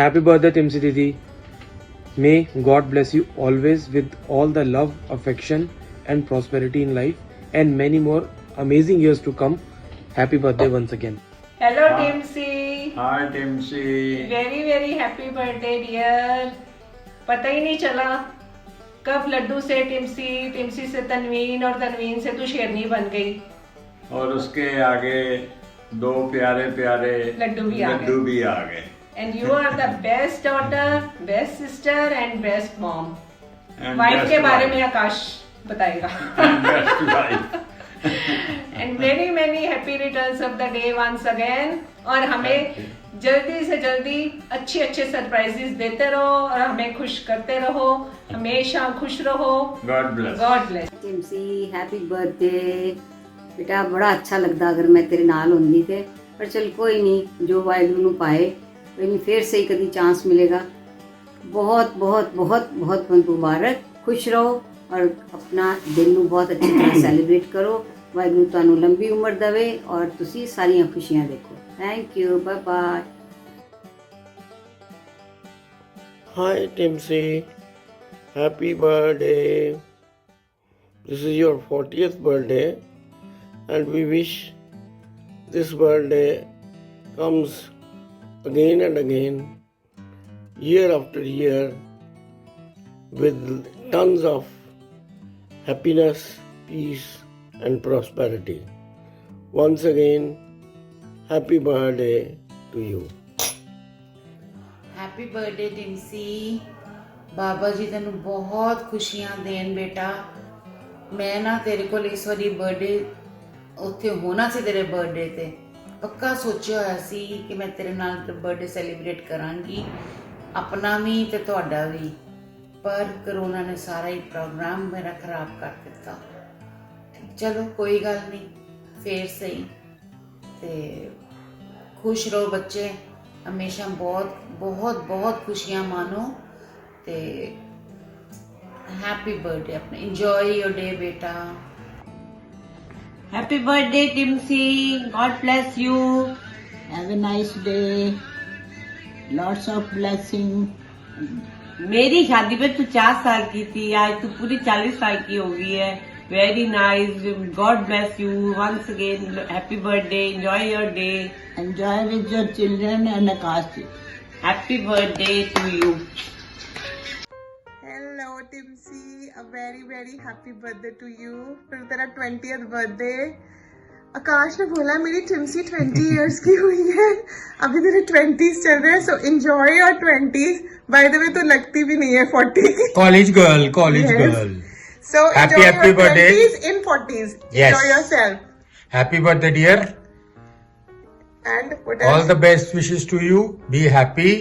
Happy birthday, Timsi Didi. May God bless you always with all the love, affection, and prosperity in life, and many more amazing years to come. Happy birthday once again. Hello, Timsi. Hi Timsi. Very very happy birthday dear. पता ही नहीं चला कब लड्डू से टिम्सी, टिम्सी से तनवीन और तनवीन से तू शेरनी बन गई। और उसके आगे दो प्यारे प्यारे लड्डू भी आ गए। And you are the best daughter, best sister and best mom. Wife के बारे में आकाश बताएगा। And many many happy returns of the day once again. और हमें जल्दी से जल्दी अच्छे अच्छे सरप्राइजेस देते रहो और हमें खुश करते रहो। हमेशा खुश रहो। God bless. God bless. Timsi happy birthday बेटा। बड़ा अच्छा लगता अगर मैं तेरे नाल होंदी थे, पर चल कोई नहीं, जो वाहिगुरू नूं पाए कोई नहीं, फिर से ही कभी चांस मिलेगा। बहुत बहुत बहुत बहुत मुबारक। खुश रहो और अपना दिन नूं बहुत अच्छी तरह सैलीब्रेट करो। वाहिगुरू तुहानूं लंबी उम्र देवे और तुसी सारियां खुशियां देखो। Thank you, bye bye. Hi Timsy, happy birthday. This is your 40th birthday and we wish this birthday comes again and again, year after year, with tons of happiness, peace and prosperity. Once again, happy birthday to you. Happy birthday Timsi. बाबा जी तेन बहुत खुशियां then बेटा। मैं ना तेरे को इस वारी बर्थडे उत्थे होना सी, तेरे बर्थडे ते पक्का सोचिया होया सी कि मैं तेरे नाल बर्थडे सैलीब्रेट करांगी, अपना भी ते तुहाडा भी, पर कोरोना ने सारा ही प्रोग्राम मेरा खराब कर दिता। चलो कोई गल नहीं, फिर सही। ते खुश रहो बच्चे, हमेशा बहुत बहुत बहुत खुशियां मानो। ते हैप्पी बर्थडे, अपने एंजॉय योर डे बेटा। Happy birthday, Timsi. God bless you. Have a nice day. Lots of blessing. मेरी शादी पे 50 साल की थी, आज तू पूरी 40 साल की हो गई है। Very nice. God bless you once again. Happy birthday. Enjoy your day. Enjoy with your children and Akash. Happy birthday to you. Hello Timsi, a very very happy birthday to you. फिर तेरा 20th बर्थडे। आकाश ने बोला मेरी टिम्सी 20 years की हुई है, अभी तेरे 20s चल रहे हैं, so enjoy your 20s। By the way तो लगती भी नहीं है 40 की। College girl. So Happy enjoy your birthday. 20s in 40s. Yes. Enjoy yourself. Happy birthday, dear. And what All else? the best wishes to you. Be happy.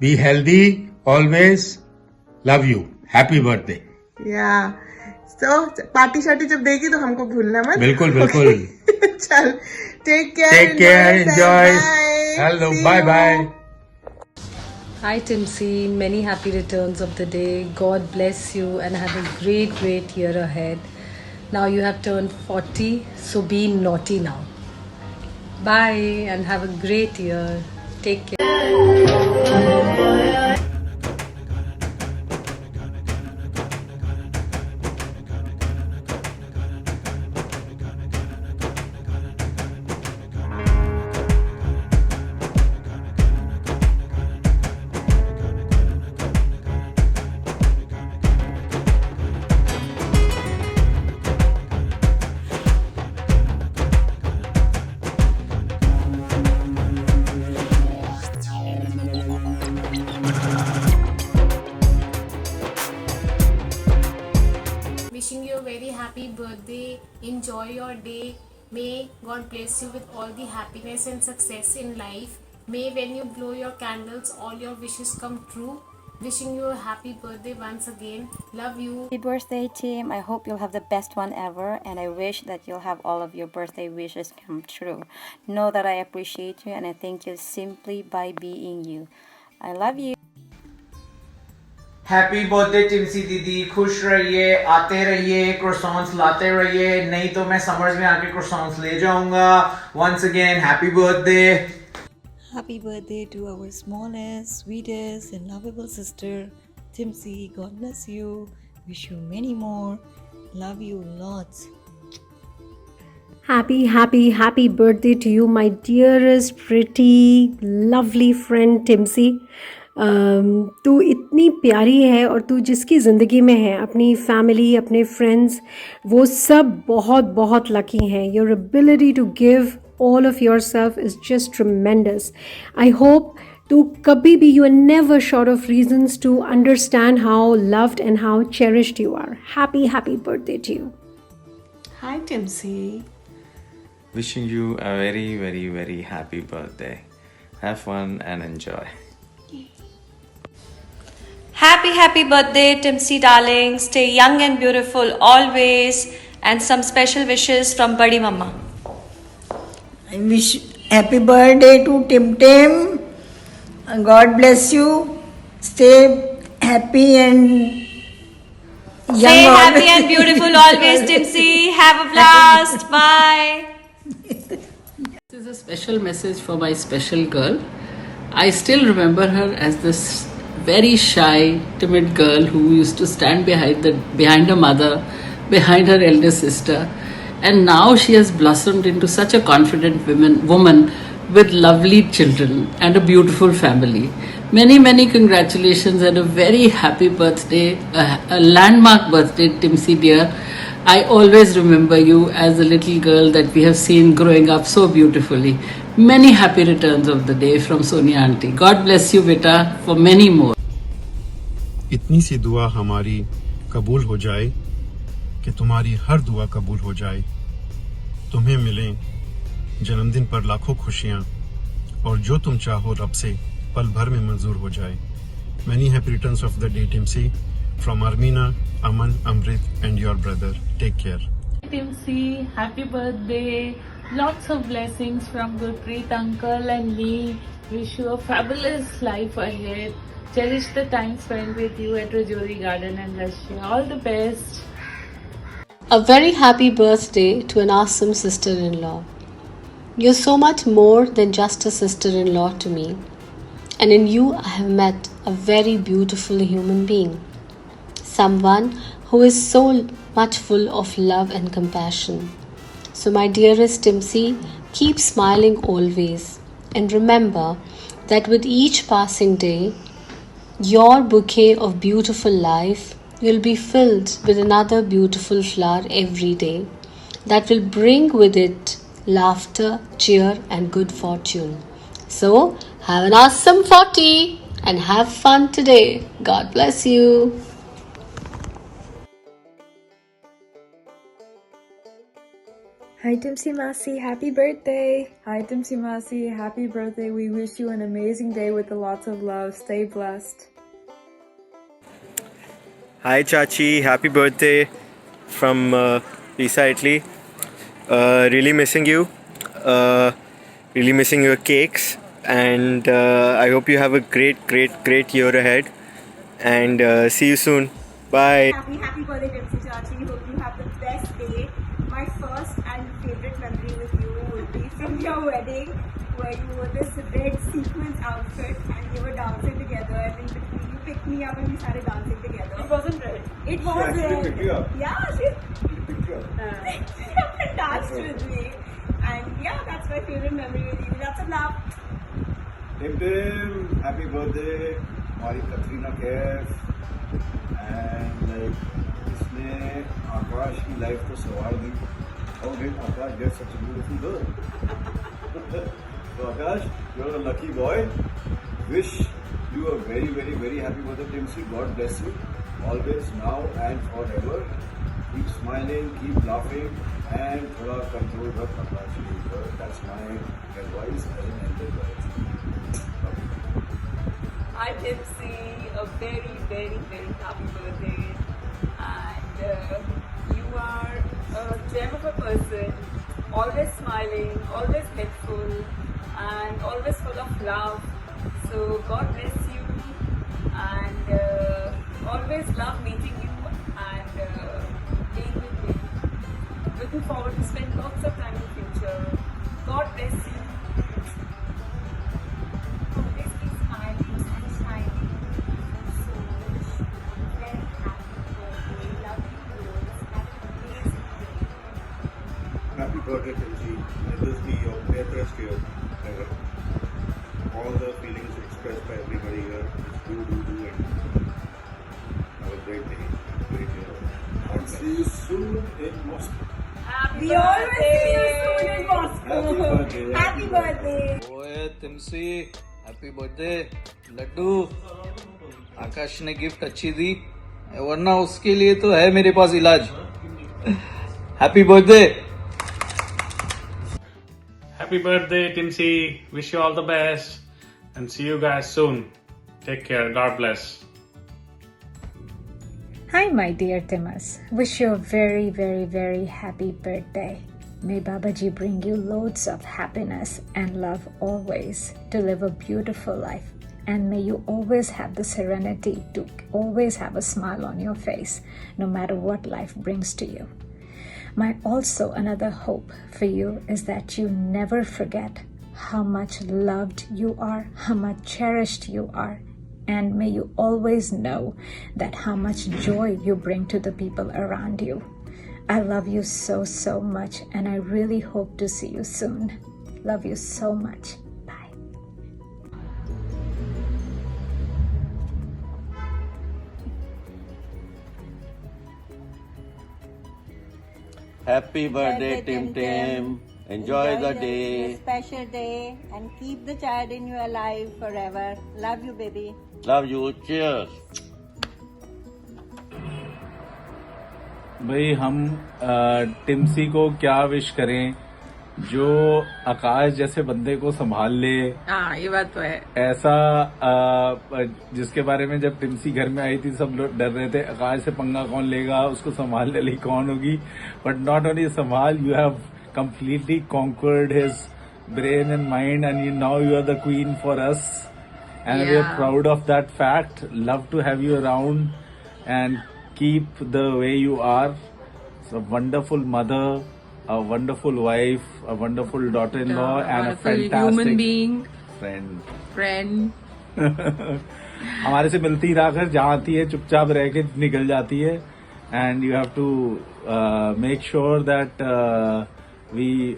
Be healthy. Always. Love you. Happy birthday. Yeah. So party शार्टी जब देगी तो हमको भूलना मत। बिल्कुल बिल्कुल। चल, take care. Take care. Enjoy. Bye. Hello. See Bye you. bye. Hi Timsi, many happy returns of the day. God bless you and have a great, great year ahead. Now you have turned 40, so be naughty now. Bye and have a great year. Take care. Wishing you a very happy birthday. Enjoy your day. May God bless you with all the happiness and success in life. May when you blow your candles, all your wishes come true. Wishing you a happy birthday once again. Love you. Happy birthday, team. I hope you'll have the best one ever, and I wish that you'll have all of your birthday wishes come true. Know that I appreciate you and I thank you simply by being you. I love you. Happy birthday Timsi दीदी, खुश रहिए, आते रहिए, croissants लाते रहिए, नहीं तो मैं summers में आके क्रोसॉन्स ले जाऊंगा। Once again happy birthday. Happy birthday to our smallest, sweetest, and lovable sister, Timsy. God bless you. Wish you many more. Love you lots. Happy, happy, happy birthday to you, my dearest, pretty, lovely friend Timsy. तू इतनी प्यारी है और तू जिसकी ज़िंदगी में है, अपनी फैमिली, अपने फ्रेंड्स, वो सब बहुत बहुत लकी हैं. Your ability to give all of yourself is just tremendous. I hope to kabhi bhi you are never short of reasons to understand how loved and how cherished you are. Happy, happy birthday to you. Hi Timsy. Wishing you a very, very, very happy birthday. Have fun and enjoy. Happy, happy birthday, Timsy darling. Stay young and beautiful always. And some special wishes from Badi Mama. I wish happy birthday to Tim Tim. God bless you. Stay happy and young. Stay happy always. and beautiful always, Timsy. Have a blast. Bye. This is a special message for my special girl. I still remember her as this very shy, timid girl who used to stand behind her mother, behind her elder sister. And now she has blossomed into such a confident woman with lovely children and a beautiful family. Many, many congratulations and a very happy birthday, a landmark birthday, Timsy dear. I always remember you as a little girl that we have seen growing up so beautifully. Many happy returns of the day from Sonia auntie. God bless you, beta, for many more. इतनी सी दुआ हमारी कबूल हो जाए कि तुम्हारी हर दुआ कबूल हो जाए, तुम्हें मिलें जन्मदिन पर लाखों खुशियां और जो तुम चाहो रब से पल भर में मंजूर हो जाए. Many happy returns of the day, Timsy, from Armina, Aman, Amrit and your brother. Take care. Timsy, happy birthday. Lots of blessings from Gurpreet uncle and me. Wish you a fabulous life ahead. Cherish the time spent with you at Rajouri Garden and Russia. All the best. A very happy birthday to an awesome sister-in-law. You're so much more than just a sister-in-law to me. And in you, I have met a very beautiful human being. Someone who is so much full of love and compassion. So my dearest Timsy, keep smiling always. And remember that with each passing day, your bouquet of beautiful life will be filled with another beautiful flower every day that will bring with it laughter, cheer and good fortune. So, have an awesome 40 and have fun today. God bless you. Hi Timsy Masi, happy birthday! Hi Timsy Masi, happy birthday. We wish you an amazing day with lots of love. Stay blessed. Hi Chachi, happy birthday from Pisa, Italy. Really missing you. Really missing your cakes. And I hope you have a great year ahead. And see you soon. Bye. Happy birthday Timsy Chachi. Hope you have the best day. My first and favorite memory with you will be from your wedding, where you wore this red sequins outfit and you were dancing together, and in between you picked me up and we started dancing together. It wasn't red. It was red. Picked you up. Yeah, she picked you up. Picked me up and danced with me. And yeah, that's my favorite memory with you. Lots of love. Tim Tim, happy birthday, हमारी Katrina Kaif. And like इसने आकाश की life तो सवार दी. How did Akash get such a beautiful girl? So Akash, you're a lucky boy. Wish you a very happy birthday, Timsy. God bless you always, now and forever. Keep smiling, keep laughing, and थोड़ा control रख Akash के ऊपर. That's my advice as an elder brother. Hi Timsy, a very happy birthday, and you are a gem of a person, always smiling, always helpful, and always full of love. So God bless you, and always love meeting you and being with you. Looking forward to spend lots of time in the future. God bless you. birthday, Timsi. May this be your favorite year ever. All the feelings expressed by everybody here. Just do, and have a great day. Great year. And see you soon in Moscow. We always see you soon in Moscow. Happy birthday. ओए तिमसी happy birthday Laddu आकाश ने gift अच्छी दी वरना उसके लिए तो है मेरे पास इलाज happy birthday Happy birthday, Timsy. Wish you all the best and see you guys soon. Take care. God bless. Hi, my dear Timas. Wish you a very, very, very happy birthday. May Babaji bring you loads of happiness and love always to live a beautiful life. And may you always have the serenity to always have a smile on your face, no matter what life brings to you. My also another hope for you is that you never forget how much loved you are, how much cherished you are, and may you always know that how much joy you bring to the people around you. I love you so, so much, and I really hope to see you soon. Love you so much. Happy birthday, Tim Tim. Enjoy the day. This special day and keep the child in you alive forever. Love you, baby. Love you. Cheers. भाई हम टिम्सी को क्या wish करें जो आकाश जैसे बंदे को संभाल ले। हाँ ये बात तो है। ऐसा जिसके बारे में जब टिम्सी घर में आई थी सब लोग डर रहे थे आकाश से पंगा कौन लेगा, उसको संभालने वाली कौन होगी। बट नॉट ओनली संभाल, you have completely conquered his brain and mind, and now you are the queen for us, and we are proud of that fact. Love to have you around and keep the way you are. It's a wonderful mother, a wonderful wife, a wonderful daughter-in-law, and a fantastic human being, friend. हमारे से मिलती ही रहा, जहाँ आती है चुपचाप रह के निकल जाती है, and you have to make sure that we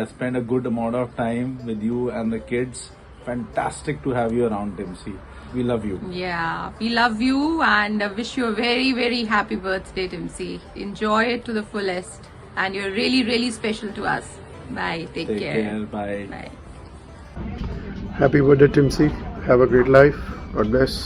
spend a good amount of time with you and the kids. Fantastic to have you around, Timsi. We love you. Yeah, we love you and wish you a very, very happy birthday, Timsi. Enjoy it to the fullest, and you're really, really special to us. Bye. Take care. Bye. Bye. Happy birthday, Timsi. Have a great life. God bless.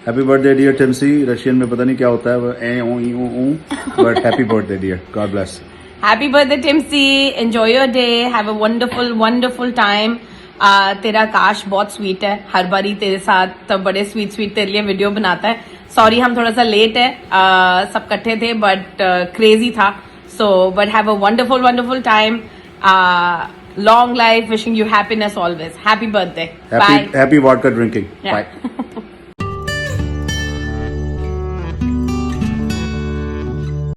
Happy birthday dear Timsi. Russian में पता नहीं क्या होता है but happy birthday dear. God bless. Happy birthday, Timsi. Enjoy your day. Have a wonderful, wonderful time. तेरा आकाश बहुत sweet है, हर बारी तेरे साथ तो बड़े स्वीट तेरे लिए वीडियो बनाता है। सॉरी हम थोड़ा सा लेट है, सब इकट्ठे थे बट क्रेजी था। So but have a wonderful wonderful time. Long life, wishing you happiness always. Happy birthday. Bye. Happy vodka drinking. Bye.